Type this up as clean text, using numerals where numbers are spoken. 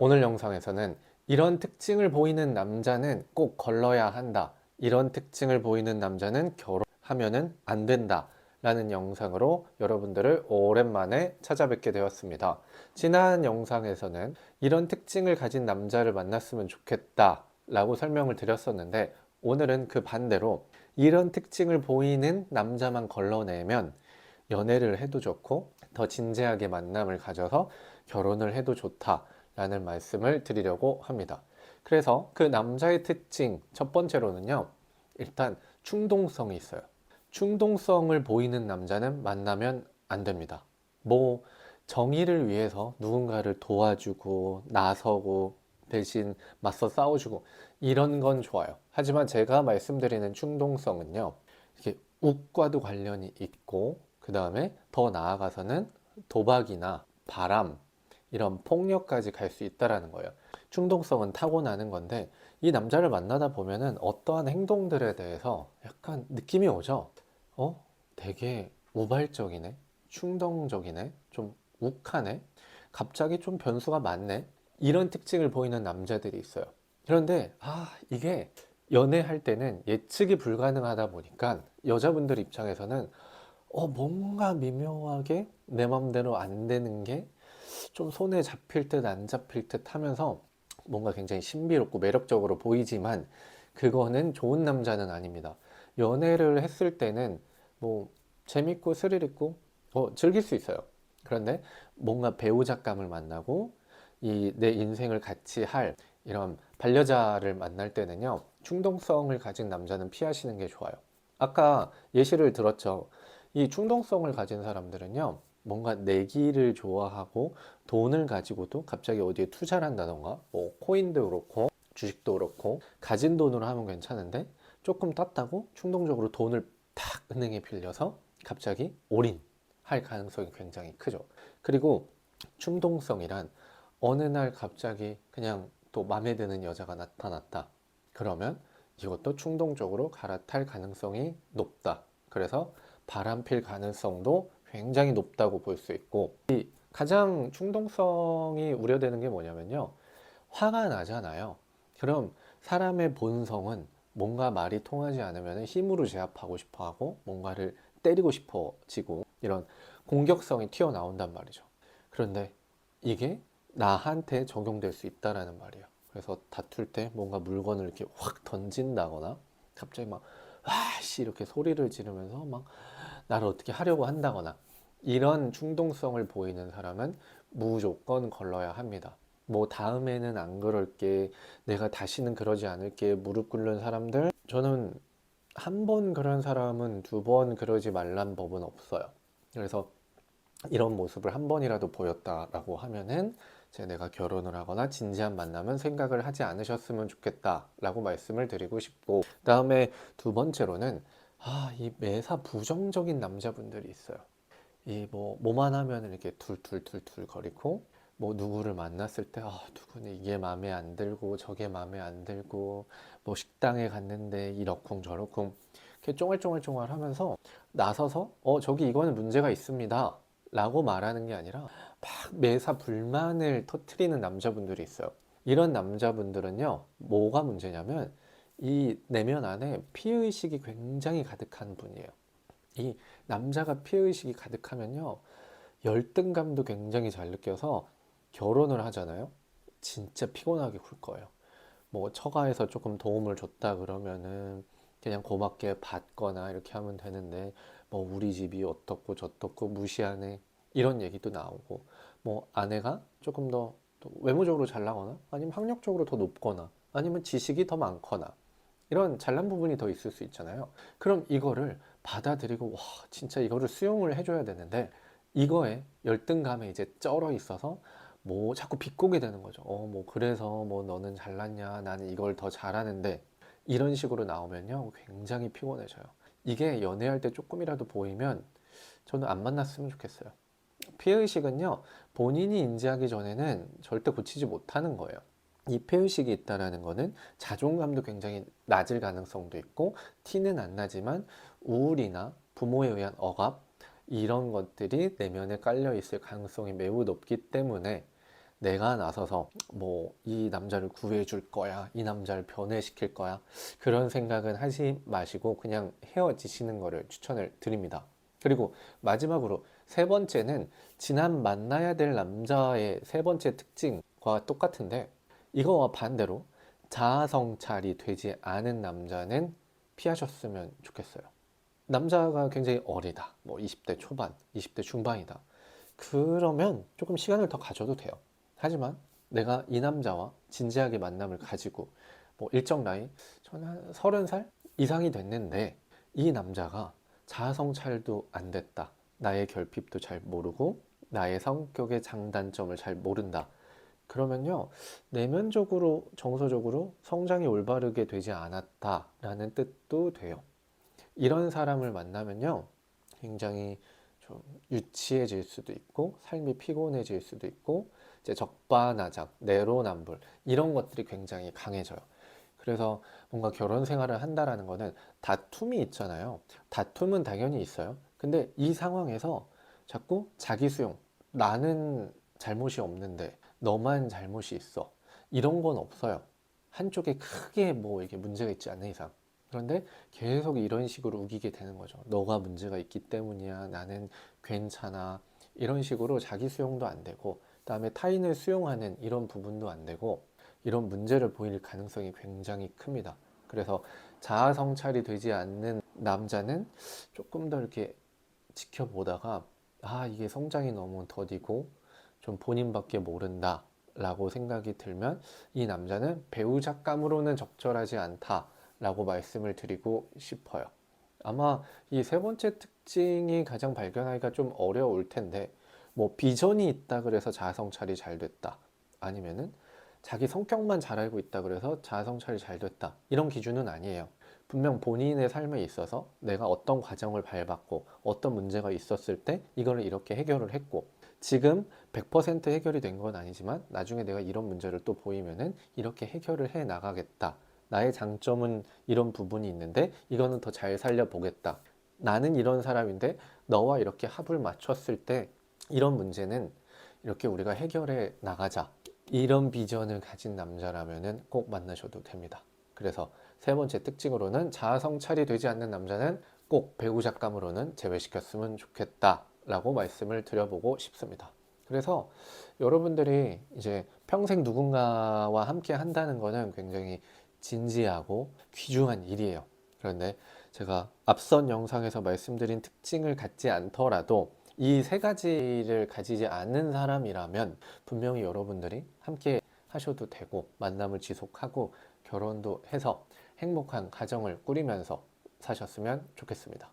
오늘 영상에서는 이런 특징을 보이는 남자는 꼭 걸러야 한다. 이런 특징을 보이는 남자는 결혼하면은 안 된다. 라는 영상으로 여러분들을 오랜만에 찾아뵙게 되었습니다. 지난 영상에서는 이런 특징을 가진 남자를 만났으면 좋겠다. 라고 설명을 드렸었는데 오늘은 그 반대로 이런 특징을 보이는 남자만 걸러내면 연애를 해도 좋고 더 진지하게 만남을 가져서 결혼을 해도 좋다. 라는 말씀을 드리려고 합니다. 그래서 그 남자의 특징 첫 번째로는요, 일단 충동성이 있어요. 충동성을 보이는 남자는 만나면 안 됩니다. 뭐 정의를 위해서 누군가를 도와주고 나서고 대신 맞서 싸워주고 이런 건 좋아요. 하지만 제가 말씀드리는 충동성은요, 이게 욱과도 관련이 있고 그 다음에 더 나아가서는 도박이나 바람 이런 폭력까지 갈 수 있다라는 거예요. 충동성은 타고나는 건데 이 남자를 만나다 보면은 어떠한 행동들에 대해서 약간 느낌이 오죠. 되게 우발적이네, 충동적이네, 좀 욱하네, 갑자기 좀 변수가 많네, 이런 특징을 보이는 남자들이 있어요. 그런데 이게 연애할 때는 예측이 불가능하다 보니까 여자분들 입장에서는 뭔가 미묘하게 내 맘대로 안 되는 게 좀 손에 잡힐 듯 안 잡힐 듯 하면서 뭔가 굉장히 신비롭고 매력적으로 보이지만 그거는 좋은 남자는 아닙니다. 연애를 했을 때는 뭐 재밌고 스릴 있고 즐길 수 있어요. 그런데 뭔가 배우자감을 만나고 이 내 인생을 같이 할 이런 반려자를 만날 때는요, 충동성을 가진 남자는 피하시는 게 좋아요. 아까 예시를 들었죠. 이 충동성을 가진 사람들은요, 뭔가 내기를 좋아하고 돈을 가지고도 갑자기 어디에 투자를 한다던가, 뭐 코인도 그렇고 주식도 그렇고 가진 돈으로 하면 괜찮은데 조금 땄다고 충동적으로 돈을 탁 은행에 빌려서 갑자기 올인할 가능성이 굉장히 크죠. 그리고 충동성이란 어느 날 갑자기 그냥 또 마음에 드는 여자가 나타났다. 그러면 이것도 충동적으로 갈아탈 가능성이 높다. 그래서 바람필 가능성도 굉장히 높다고 볼 수 있고, 이 가장 충동성이 우려되는 게 뭐냐면요, 화가 나잖아요. 그럼 사람의 본성은 뭔가 말이 통하지 않으면 힘으로 제압하고 싶어 하고 뭔가를 때리고 싶어지고 이런 공격성이 튀어나온단 말이죠. 그런데 이게 나한테 적용될 수 있다라는 말이에요. 그래서 다툴 때 뭔가 물건을 이렇게 확 던진다거나 갑자기 막 와씨 이렇게 소리를 지르면서 막 나를 어떻게 하려고 한다거나 이런 충동성을 보이는 사람은 무조건 걸러야 합니다. 뭐 다음에는 안 그럴게, 내가 다시는 그러지 않을게 무릎 꿇는 사람들, 저는 한 번 그런 사람은 두 번 그러지 말란 법은 없어요. 그래서 이런 모습을 한 번이라도 보였다라고 하면은 내가 결혼을 하거나 진지한 만남은 생각을 하지 않으셨으면 좋겠다라고 말씀을 드리고 싶고, 그다음에 두 번째로는 이 매사 부정적인 남자분들이 있어요. 이 뭐만 하면 이렇게 툴툴툴툴 거리고, 뭐 누구를 만났을 때 누구는 이게 마음에 안 들고 저게 마음에 안 들고, 뭐 식당에 갔는데 이러쿵 저러쿵 이렇게 쫑알쫑알쫑알 하면서 나서서 저기 이거는 문제가 있습니다 라고 말하는 게 아니라 막 매사 불만을 터트리는 남자분들이 있어요. 이런 남자분들은요, 뭐가 문제냐면 이 내면 안에 피해의식이 굉장히 가득한 분이에요. 이 남자가 피해의식이 가득하면요, 열등감도 굉장히 잘 느껴서 결혼을 하잖아요. 진짜 피곤하게 굴 거예요. 뭐 처가에서 조금 도움을 줬다 그러면은 그냥 고맙게 받거나 이렇게 하면 되는데, 뭐 우리 집이 어떻고 저떻고 무시하네 이런 얘기도 나오고, 뭐 아내가 조금 더 외모적으로 잘나거나 아니면 학력적으로 더 높거나 아니면 지식이 더 많거나 이런 잘난 부분이 더 있을 수 있잖아요. 그럼 이거를 받아들이고 와 진짜 이거를 수용을 해줘야 되는데, 이거에 열등감에 이제 쩔어 있어서 뭐 자꾸 비꼬게 되는 거죠. 뭐 그래서 뭐 너는 잘났냐, 나는 이걸 더 잘하는데, 이런 식으로 나오면요 굉장히 피곤해져요. 이게 연애할 때 조금이라도 보이면 저는 안 만났으면 좋겠어요. 피해의식은요, 본인이 인지하기 전에는 절대 고치지 못하는 거예요. 이 피해의식이 있다는 거는 자존감도 굉장히 낮을 가능성도 있고, 티는 안 나지만 우울이나 부모에 의한 억압, 이런 것들이 내면에 깔려 있을 가능성이 매우 높기 때문에 내가 나서서 뭐 이 남자를 구해줄 거야, 이 남자를 변해시킬 거야, 그런 생각은 하지 마시고 그냥 헤어지시는 거를 추천을 드립니다. 그리고 마지막으로 세 번째는 지난 만나야 될 남자의 세 번째 특징과 똑같은데, 이거와 반대로 자아성찰이 되지 않은 남자는 피하셨으면 좋겠어요. 남자가 굉장히 어리다. 뭐 20대 초반, 20대 중반이다. 그러면 조금 시간을 더 가져도 돼요. 하지만 내가 이 남자와 진지하게 만남을 가지고 뭐 일정 나이, 저는 한 30살 이상이 됐는데 이 남자가 자아성찰도 안 됐다. 나의 결핍도 잘 모르고 나의 성격의 장단점을 잘 모른다. 그러면요, 내면적으로, 정서적으로 성장이 올바르게 되지 않았다라는 뜻도 돼요. 이런 사람을 만나면요, 굉장히 좀 유치해질 수도 있고, 삶이 피곤해질 수도 있고, 이제 적반하장, 내로남불, 이런 것들이 굉장히 강해져요. 그래서 뭔가 결혼 생활을 한다라는 거는 다툼이 있잖아요. 다툼은 당연히 있어요. 근데 이 상황에서 자꾸 자기 수용, 나는 잘못이 없는데 너만 잘못이 있어. 이런 건 없어요. 한쪽에 크게 뭐 이게 문제가 있지 않는 이상. 그런데 계속 이런 식으로 우기게 되는 거죠. 너가 문제가 있기 때문이야. 나는 괜찮아. 이런 식으로 자기 수용도 안 되고, 그다음에 타인을 수용하는 이런 부분도 안 되고, 이런 문제를 보일 가능성이 굉장히 큽니다. 그래서 자아 성찰이 되지 않는 남자는 조금 더 이렇게 지켜보다가, 아, 이게 성장이 너무 더디고 좀 본인밖에 모른다 라고 생각이 들면 이 남자는 배우자감으로는 적절하지 않다 라고 말씀을 드리고 싶어요. 아마 이 세 번째 특징이 가장 발견하기가 좀 어려울 텐데, 뭐 비전이 있다 그래서 자아성찰이 잘 됐다, 아니면은 자기 성격만 잘 알고 있다 그래서 자아성찰이 잘 됐다, 이런 기준은 아니에요. 분명 본인의 삶에 있어서 내가 어떤 과정을 밟았고 어떤 문제가 있었을 때 이걸 이렇게 해결을 했고, 지금 100% 해결이 된 건 아니지만 나중에 내가 이런 문제를 또 보이면은 이렇게 해결을 해 나가겠다. 나의 장점은 이런 부분이 있는데 이거는 더 잘 살려보겠다. 나는 이런 사람인데 너와 이렇게 합을 맞췄을 때 이런 문제는 이렇게 우리가 해결해 나가자. 이런 비전을 가진 남자라면은 꼭 만나셔도 됩니다. 그래서 세 번째 특징으로는 자아 성찰이 되지 않는 남자는 꼭 배우작감으로는 제외시켰으면 좋겠다라고 말씀을 드려보고 싶습니다. 그래서 여러분들이 이제 평생 누군가와 함께 한다는 거는 굉장히 진지하고 귀중한 일이에요. 그런데 제가 앞선 영상에서 말씀드린 특징을 갖지 않더라도 이 세 가지를 가지지 않는 사람이라면 분명히 여러분들이 함께 하셔도 되고 만남을 지속하고 결혼도 해서 행복한 가정을 꾸리면서 사셨으면 좋겠습니다.